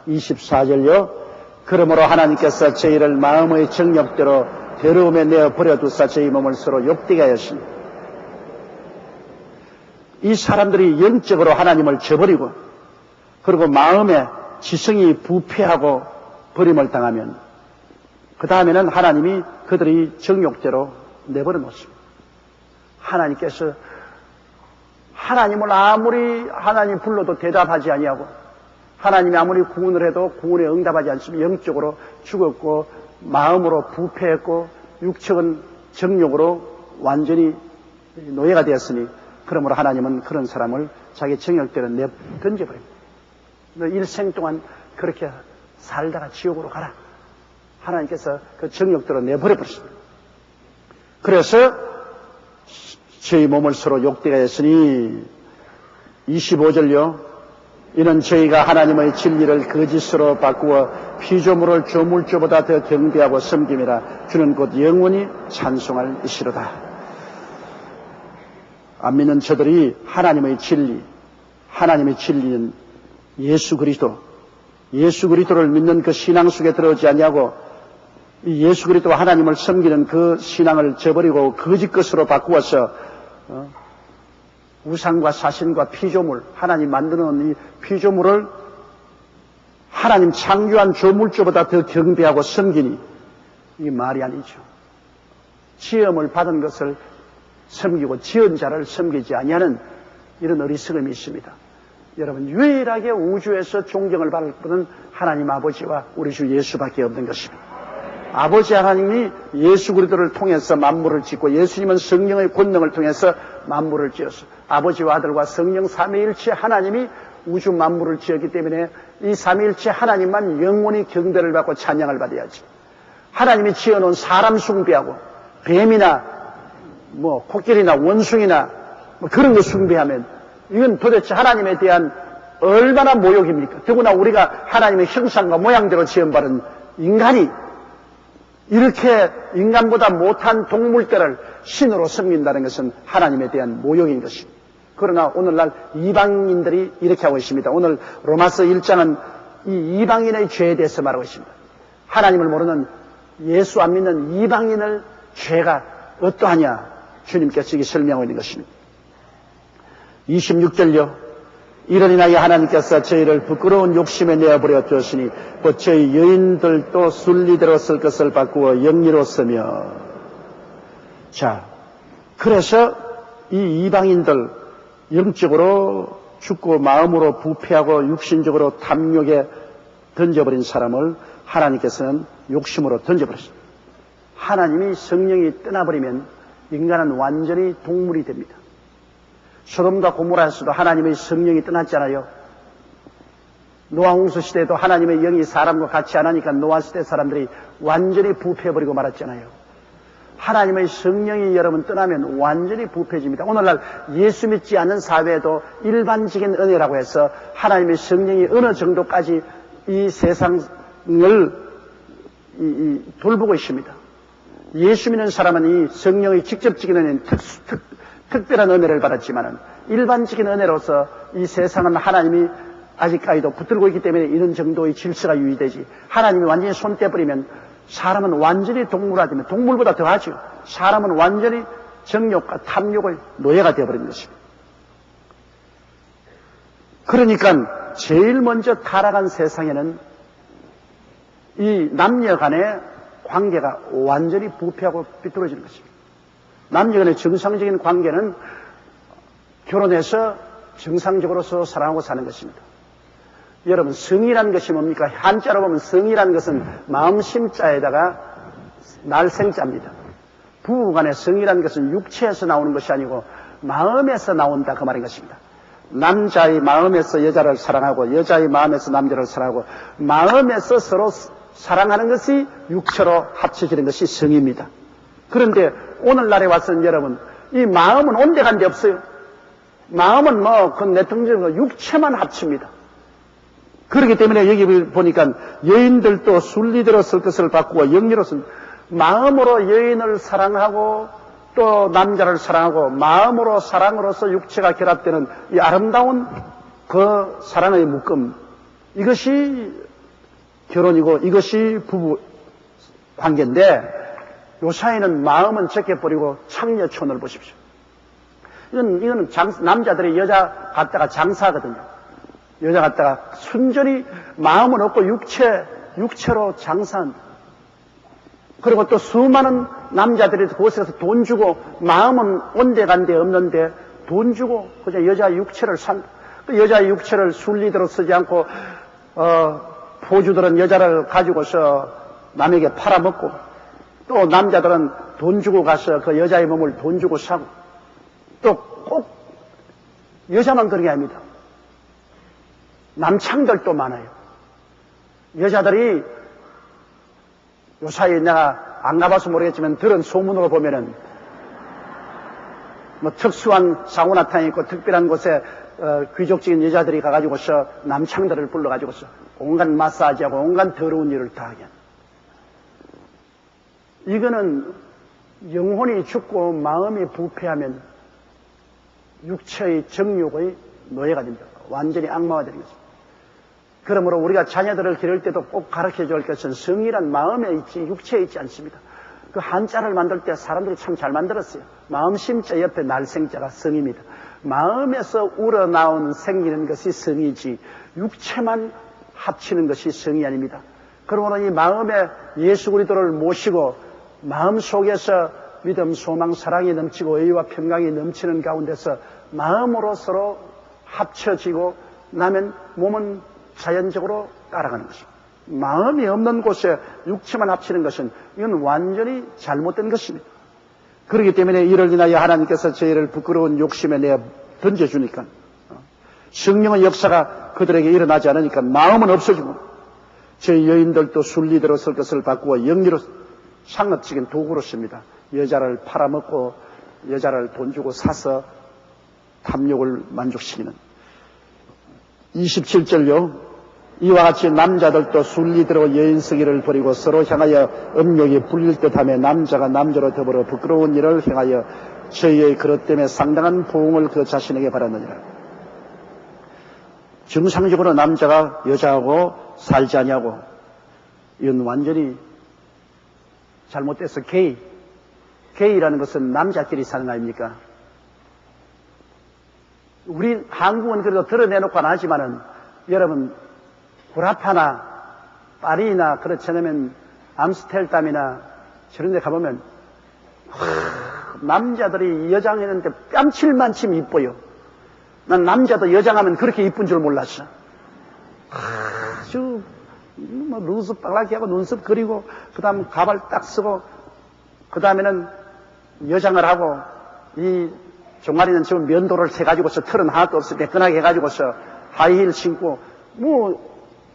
24절요. 그러므로 하나님께서 저희를 마음의 정욕대로 더러움에 내어 버려두사 저희 몸을 서로 욕되게 하였으니, 이 사람들이 영적으로 하나님을 저버리고 그리고 마음에 지성이 부패하고 버림을 당하면 그 다음에는 하나님이 그들이 정욕대로 내버려 놓습니다. 하나님께서 하나님을 아무리 하나님 불러도 대답하지 아니하고 하나님이 아무리 구원을 해도 구원에 응답하지 않으면 영적으로 죽었고 마음으로 부패했고 육적은 정욕으로 완전히 노예가 되었으니, 그러므로 하나님은 그런 사람을 자기 정욕대로 던져버립니다. 너 일생 동안 그렇게 살다가 지옥으로 가라. 하나님께서 그 정욕대로 내버려버렸습니다. 그래서 저희 몸을 서로 욕되게 했으니 25절요. 이는 저희가 하나님의 진리를 거짓으로 바꾸어 피조물을 조물주보다 더 경배하고 섬김이라. 주는 곧 영원히 찬송할 이시로다. 안 믿는 저들이 하나님의 진리는 예수 그리스도를 믿는 그 신앙 속에 들어오지 아니하고 이 예수 그리스도 하나님을 섬기는 그 신앙을 저버리고 거짓 것으로 바꾸어서 우상과 사신과 피조물, 하나님 만드는 이 피조물을 하나님 창조한 조물주보다 더 경배하고 섬기니, 이게 말이 아니죠. 지음을 받은 것을 섬기고 지은 자를 섬기지 아니하는 이런 어리석음이 있습니다. 여러분, 유일하게 우주에서 존경을 받을 분은 하나님 아버지와 우리 주 예수밖에 없는 것입니다. 아버지 하나님이 예수 그리스도를 통해서 만물을 짓고 예수님은 성령의 권능을 통해서 만물을 지었어. 아버지와 아들과 성령 삼위일체 하나님이 우주 만물을 지었기 때문에 이 삼위일체 하나님만 영원히 경배를 받고 찬양을 받아야지. 하나님이 지어놓은 사람 숭배하고 뱀이나 코끼리나 원숭이나 그런 거 숭배하면 이건 도대체 하나님에 대한 얼마나 모욕입니까? 더구나 우리가 하나님의 형상과 모양대로 지음받은 인간이 이렇게 인간보다 못한 동물들을 신으로 섬긴다는 것은 하나님에 대한 모욕인 것입니다. 그러나 오늘날 이방인들이 이렇게 하고 있습니다. 오늘 로마서 1장은 이 이방인의 죄에 대해서 말하고 있습니다. 하나님을 모르는 예수 안 믿는 이방인의 죄가 어떠하냐 주님께서 이렇게 설명하고 있는 것입니다. 26절요. 이런 인하여 하나님께서 저희를 부끄러운 욕심에 내어버려 두었으니 곧 저희 여인들도 순리대로 쓸 것을 바꾸어 영리로 쓰며. 자, 그래서 이 이방인들 영적으로 죽고 마음으로 부패하고 육신적으로 탐욕에 던져버린 사람을 하나님께서는 욕심으로 던져버렸습니다. 하나님이 성령이 떠나버리면 인간은 완전히 동물이 됩니다. 소돔과 고모라에서도 하나님의 성령이 떠났잖아요. 노아 홍수 시대에도 하나님의 영이 사람과 같이 안 하니까 노아 시대 사람들이 완전히 부패해버리고 말았잖아요. 하나님의 성령이 여러분 떠나면 완전히 부패해집니다. 오늘날 예수 믿지 않는 사회에도 일반적인 은혜라고 해서 하나님의 성령이 어느 정도까지 이 세상을 돌보고 있습니다. 예수 믿는 사람은 이 성령의 직접적인 은혜는 특별한 은혜를 받았지만은 일반적인 은혜로서 이 세상은 하나님이 아직까지도 붙들고 있기 때문에 이런 정도의 질서가 유지되지, 하나님이 완전히 손 떼버리면 사람은 완전히 동물화되면 동물보다 더하죠. 사람은 완전히 정욕과 탐욕의 노예가 되어버린 것입니다. 그러니까 제일 먼저 타락한 세상에는 이 남녀 간의 관계가 완전히 부패하고 비뚤어지는 것입니다. 남녀 간의 정상적인 관계는 결혼해서 정상적으로 서로 사랑하고 사는 것입니다. 여러분, 성이라는 것이 뭡니까? 한자로 보면 성이라는 것은 마음심자에다가 날생자입니다. 부부간의 성이라는 것은 육체에서 나오는 것이 아니고 마음에서 나온다, 그 말인 것입니다. 남자의 마음에서 여자를 사랑하고 여자의 마음에서 남자를 사랑하고 마음에서 서로 사랑하는 것이 육체로 합쳐지는 것이 성입니다. 그런데 오늘날에 와서는 여러분, 이 마음은 온데간데 없어요. 마음은 그 내통적인 육체만 합칩니다. 그렇기 때문에 여기 보니까 여인들도 순리대로 쓸 것을 바꾸고 영리로 쓴, 마음으로 여인을 사랑하고 또 남자를 사랑하고 마음으로 사랑으로서 육체가 결합되는 이 아름다운 그 사랑의 묶음, 이것이 결혼이고 이것이 부부 관계인데 요 사이는 마음은 제껴버리고 창녀촌을 보십시오. 이거는 남자들이 여자 갖다가 장사하거든요. 여자 갖다가 순전히 마음은 없고 육체로 장사한다. 그리고 또 수많은 남자들이 그곳에서 돈 주고 마음은 온데간데 없는데 돈 주고 그저 여자 육체를 산다. 그 여자 육체를 순리대로 쓰지 않고 포주들은 여자를 가지고서 남에게 팔아먹고 또 남자들은 돈 주고 가서 그 여자의 몸을 돈 주고 사고 또 꼭 여자만 그런 게 아닙니다. 남창들도 많아요. 여자들이 요 사이에 내가 안 가봐서 모르겠지만 들은 소문으로 보면은 뭐 특수한 사우나탕이 있고 특별한 곳에 귀족적인 여자들이 가가지고서 남창들을 불러가지고서 온갖 마사지하고 온갖 더러운 일을 다 하게. 이거는 영혼이 죽고 마음이 부패하면 육체의 정욕의 노예가 됩니다. 완전히 악마가 되는 것입니다. 그러므로 우리가 자녀들을 기를 때도 꼭 가르쳐 줄 것은 성이란 마음에 있지 육체에 있지 않습니다. 그 한자를 만들 때 사람들이 참 잘 만들었어요. 마음심자 옆에 날생자가 성입니다. 마음에서 우러나온 생기는 것이 성이지 육체만 합치는 것이 성이 아닙니다. 그러므로 이 마음에 예수 그리스도를 모시고 마음속에서 믿음, 소망, 사랑이 넘치고 의와 평강이 넘치는 가운데서 마음으로 서로 합쳐지고 나면 몸은 자연적으로 따라가는 것입니다. 마음이 없는 곳에 육체만 합치는 것은 이건 완전히 잘못된 것입니다. 그렇기 때문에 이를 인하여 하나님께서 저희를 부끄러운 욕심에 내어 던져주니까 성령의 역사가 그들에게 일어나지 않으니까 마음은 없어지고 저희 여인들도 순리대로 설 것을 바꾸어 영리로 상업적인 도구로 씁니다. 여자를 팔아먹고 여자를 돈 주고 사서 탐욕을 만족시키는 27절요. 이와 같이 남자들도 순리대로 여인서기를 버리고 서로 향하여 음욕이 불릴 듯하며 남자가 남자로 더불어 부끄러운 일을 행하여 저희의 그릇 때문에 상당한 보응을 그 자신에게 받았느니라. 정상적으로 남자가 여자하고 살지 아니하고 이건 완전히 잘못돼서 게이라는 것은 남자끼리 사는 거 아닙니까? 우리 한국은 그래도 드러내놓고 안 하지만은 여러분 구라파나 파리나 그렇지 않으면 암스테르담이나 저런 데 가보면 남자들이 여장했는데 뺨칠만큼 이뻐요. 난 남자도 여장하면 그렇게 이쁜 줄 몰랐어. 아주 뭐 눈썹 빨갛게 하고 눈썹 그리고 그 다음 가발 딱 쓰고 그 다음에는 여장을 하고 이 종아리는 지금 면도를 해가지고서 털은 하나도 없이 매끈하게 해가지고서 하이힐 신고 뭐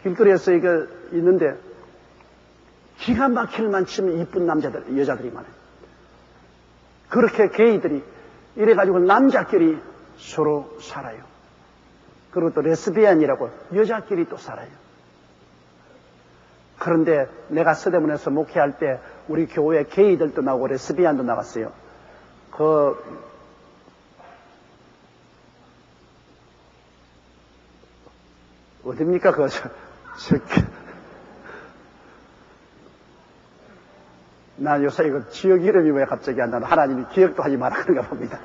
길거리에서 이거 있는데 기가 막힐 만큼 이쁜 남자들, 여자들이 많아요. 그렇게 게이들이 이래가지고 남자끼리 서로 살아요. 그리고 또 레스비안이라고 여자끼리 또 살아요. 그런데 내가 서대문에서 목회할 때 우리 교회 게이들도 나오고 레스비안도 나왔어요. 어딥니까? 난 요새 이거 지역 이름이 왜 갑자기 안 나나? 하나님이 기억도 하지 마라 그런가 봅니다.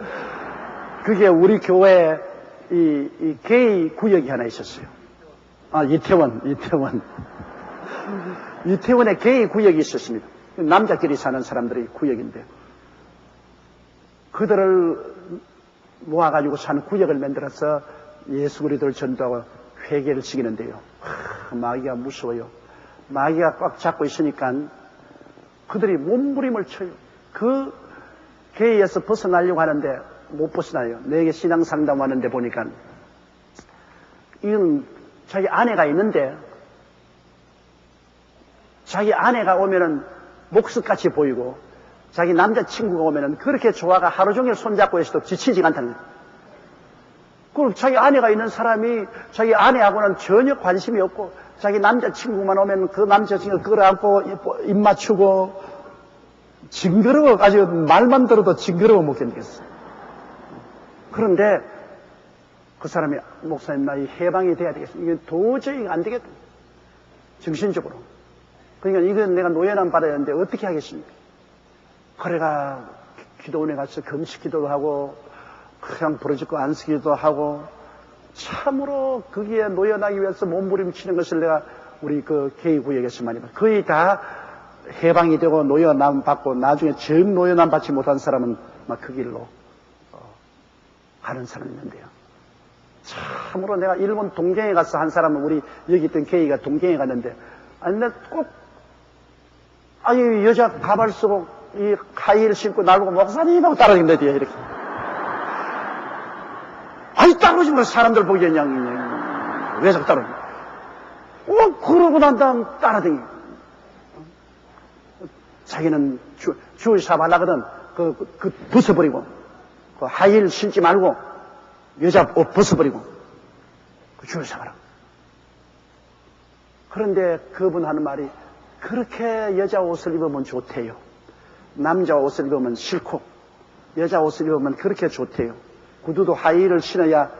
그게 우리 교회에 이 게이 구역이 하나 있었어요. 이태원. 이태원에 게이 구역이 있었습니다. 남자끼리 사는 사람들의 구역인데 그들을 모아가지고 사는 구역을 만들어서 예수 그리스도를 전도하고 회개를 시키는데요. 마귀가 무서워요. 마귀가 꽉 잡고 있으니까 그들이 몸부림을 쳐요. 그 게이에서 벗어나려고 하는데 못 벗어나요. 내게 신앙 상담하는데 보니까 이건 자기 아내가 있는데 자기 아내가 오면은 목석같이 보이고 자기 남자친구가 오면은 그렇게 좋아가 하루 종일 손잡고 있어도 지치지가 않다는 거예요. 그리고 자기 아내가 있는 사람이 자기 아내하고는 전혀 관심이 없고 자기 남자친구만 오면 그 남자친구가 그걸 안고 입 맞추고 징그러워 아주 말만 들어도 징그러워 못 견디겠어. 그런데 그 사람이 목사님 나 이 해방이 돼야 되겠어. 이게 도저히 안 되겠다. 정신적으로. 그러니까 이건 내가 노예남 받아야 하는데 어떻게 하겠습니까? 그래가 기도원에 가서 금식 기도도 하고 그냥 부러지고 안쓰기도 하고 참으로 거기에 노연하기 위해서 몸부림치는 것을 내가 우리 그 개의구역에서 많이 봤어요. 거의 다 해방이 되고 노연남 받고 나중에 정 노연남 받지 못한 사람은 막 그 길로 가는 사람이 있는데요. 참으로 내가 일본 동경에 가서 한 사람은 우리 여기 있던 개의가 동경에 갔는데 아니 내가 꼭 아니 여자 가발 쓰고 이 하이힐 신고 날고 목사님하고 따라다닌다 뒤에 이렇게 아니 따라오지 마 사람들 보기엔 그냥 왜 자꾸 따라오냐 그러고 난 다음 따라다니 자기는 주의샵 하려거든 그 벗어버리고 그 하이힐 신지 말고 여자 옷 벗어버리고 그 주의샵 하라고. 그런데 그분 하는 말이 그렇게 여자 옷을 입으면 좋대요. 남자 옷을 입으면 싫고 여자 옷을 입으면 그렇게 좋대요. 구두도 하이힐을 신어야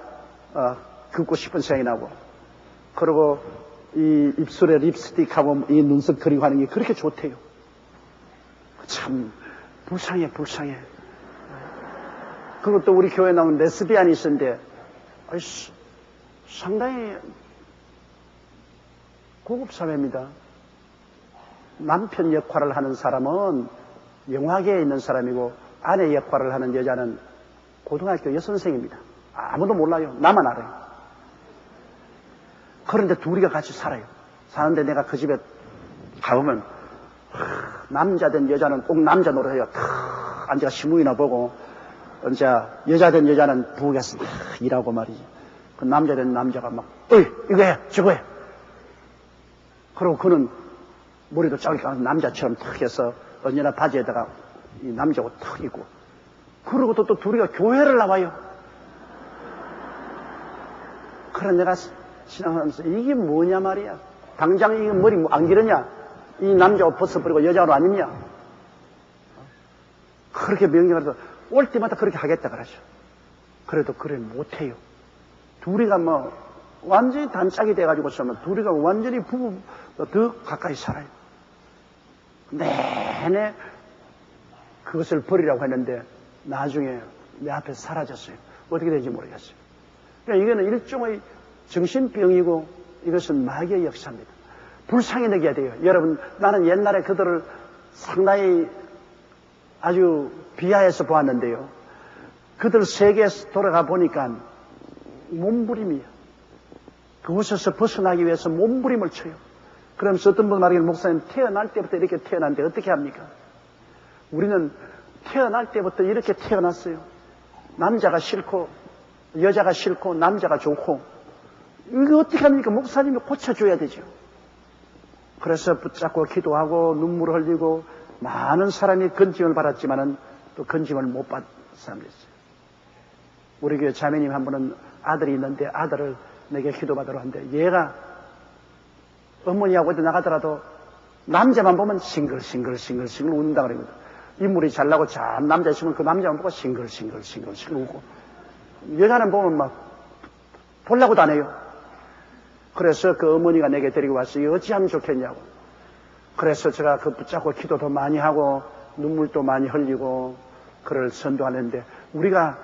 긋고 싶은 생각이 나고 그리고 이 입술에 립스틱하고 이 눈썹 그리고 하는 게 그렇게 좋대요. 참 불쌍해. 그것도 우리 교회에 나온 레스비안이 있었는데 상당히 고급 사회입니다. 남편 역할을 하는 사람은 영화계에 있는 사람이고 아내 역할을 하는 여자는 고등학교 여선생입니다. 아무도 몰라요. 나만 알아요. 그런데 둘이가 같이 살아요. 사는데 내가 그 집에 가보면 남자된 여자는 꼭 남자 노릇해요. 앉아가 신문이나 보고 이제 여자된 여자는 부엌에서 일하고 말이지. 그 남자된 남자가 막 이거 해 저거 해. 그리고 그는 머리도 짧게 감아서 남자처럼 탁 해서 언제나 바지에다가 이 남자 옷 탁 입고 그러고 또 둘이가 교회를 나와요. 그래 내가 지나가면서 이게 뭐냐 말이야. 당장 이 머리 안 기르냐. 이 남자 옷 벗어버리고 여자 옷 아니냐. 그렇게 명령을 해서 올 때마다 그렇게 하겠다 그러죠. 그래도 그래 못해요. 둘이가 뭐 완전히 단짝이 돼가지고 있으면 둘이가 완전히 부부 더 가까이 살아요. 내내 그것을 버리라고 했는데 나중에 내 앞에서 사라졌어요. 어떻게 되는지 모르겠어요. 그러니까 이거는 일종의 정신병이고 이것은 마귀의 역사입니다. 불쌍히 여겨야 돼요. 여러분 나는 옛날에 그들을 상당히 아주 비하해서 보았는데요. 그들 세계에서 돌아가 보니까 몸부림이에요. 그곳에서 벗어나기 위해서 몸부림을 쳐요. 그러면서 어떤 분 말하기를 목사님 태어날 때부터 이렇게 태어났는데 어떻게 합니까? 우리는 태어날 때부터 이렇게 태어났어요. 남자가 싫고 여자가 싫고 남자가 좋고 이거 어떻게 합니까? 목사님이 고쳐줘야 되죠. 그래서 붙잡고 기도하고 눈물을 흘리고 많은 사람이 건짐을 받았지만은 또 건짐을 못 받은 사람들이 있어요. 우리 교회 자매님 한 분은 아들이 있는데 아들을 내게 기도받으러 왔는데 얘가 어머니하고 어디 나가더라도 남자만 보면 싱글싱글 웃는다 그러거든. 인물이 잘나고 잘 남자 있으면 그 남자만 보고 싱글싱글 웃고 여자는 보면 막 보려고도 안 해요. 그래서 그 어머니가 내게 데리고 와서 어찌하면 좋겠냐고. 그래서 제가 그 붙잡고 기도도 많이 하고 눈물도 많이 흘리고 그를 선도하는데 우리가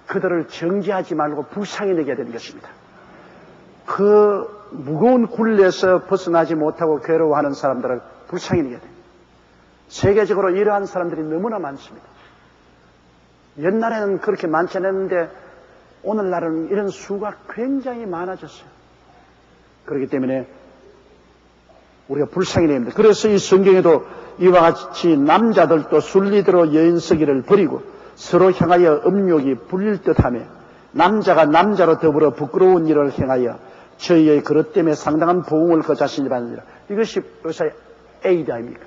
그들을 정죄하지 말고 불쌍히 여겨야 되는 것입니다. 그 무거운 굴레에서 벗어나지 못하고 괴로워하는 사람들을 불쌍히 여겨야 돼요. 세계적으로 이러한 사람들이 너무나 많습니다. 옛날에는 그렇게 많지 않았는데 오늘날은 이런 수가 굉장히 많아졌어요. 그렇기 때문에 우리가 불쌍히 여겨야 됩니다. 그래서 이 성경에도 이와 같이 남자들도 순리대로 여인서기를 버리고 서로 향하여 음욕이 불릴 듯하며 남자가 남자로 더불어 부끄러운 일을 행하여 저희의 그릇 때문에 상당한 보응을 그 자신이 받느니라. 이것이 요새 에이드 아닙니까?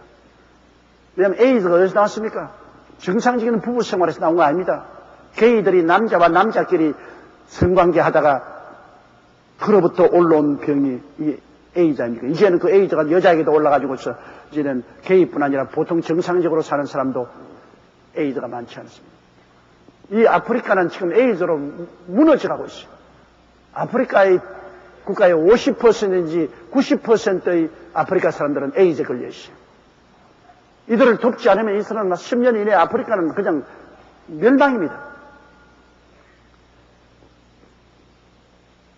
왜냐하면 에이드가 어디서 나왔습니까? 정상적인 부부 생활에서 나온 거 아닙니다. 게이들이 남자와 남자끼리 성관계 하다가 그로부터 올라온 병이 이 에이드 아닙니까? 이제는 그 에이드가 여자에게도 올라가지고서 이제는 게이뿐 아니라 보통 정상적으로 사는 사람도 에이드가 많지 않습니다. 이 아프리카는 지금 에이드로 무너져가고 있어요. 아프리카의 국가의 50%인지 90%의 아프리카 사람들은 에이즈에 걸려 있어요. 이들을 돕지 않으면 이 사람은 10년 이내에 아프리카는 그냥 멸망입니다.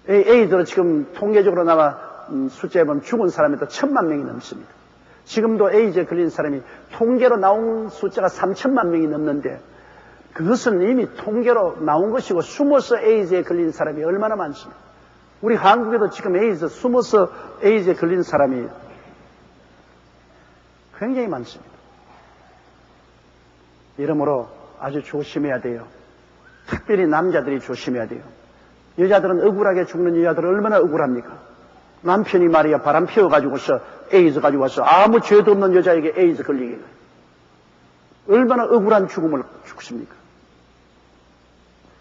에이즈로 지금 통계적으로 나와 숫자에 보면 죽은 사람이 또 1000만 명이 넘습니다. 지금도 에이즈에 걸린 사람이 통계로 나온 숫자가 3000만 명이 넘는데 그것은 이미 통계로 나온 것이고 숨어서 에이즈에 걸린 사람이 얼마나 많습니까? 우리 한국에도 지금 숨어서 에이즈에 걸린 사람이 굉장히 많습니다. 이러므로 아주 조심해야 돼요. 특별히 남자들이 조심해야 돼요. 여자들은 억울하게 죽는 여자들은 얼마나 억울합니까? 남편이 말이야 바람 피워가지고서 에이즈 가지고 와서 아무 죄도 없는 여자에게 에이즈 걸리게 얼마나 억울한 죽음을 죽습니까?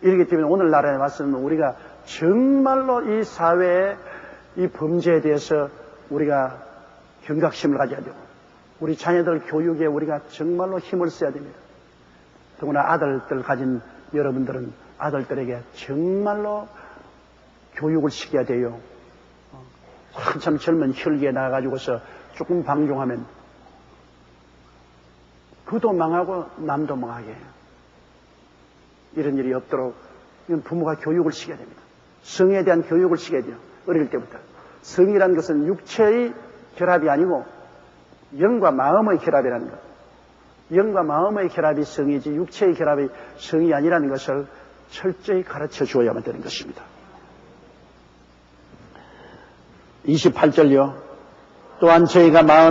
이렇기 때문에 오늘날에 와서는 우리가 정말로 이 사회의 이 범죄에 대해서 우리가 경각심을 가져야 되고 우리 자녀들 교육에 우리가 정말로 힘을 써야 됩니다. 더구나 아들들 가진 여러분들은 아들들에게 정말로 교육을 시켜야 돼요. 한참 젊은 혈기에 나가가지고서 조금 방종하면 그도 망하고 남도 망하게 해요. 이런 일이 없도록 부모가 교육을 시켜야 됩니다. 성에 대한 교육을 시켜야 돼요. 어릴 때부터. 성이라는 것은 육체의 결합이 아니고 영과 마음의 결합이라는 것. 영과 마음의 결합이 성이지 육체의 결합이 성이 아니라는 것을 철저히 가르쳐 주어야만 되는 것입니다. 28절요. 또한 저희가 마음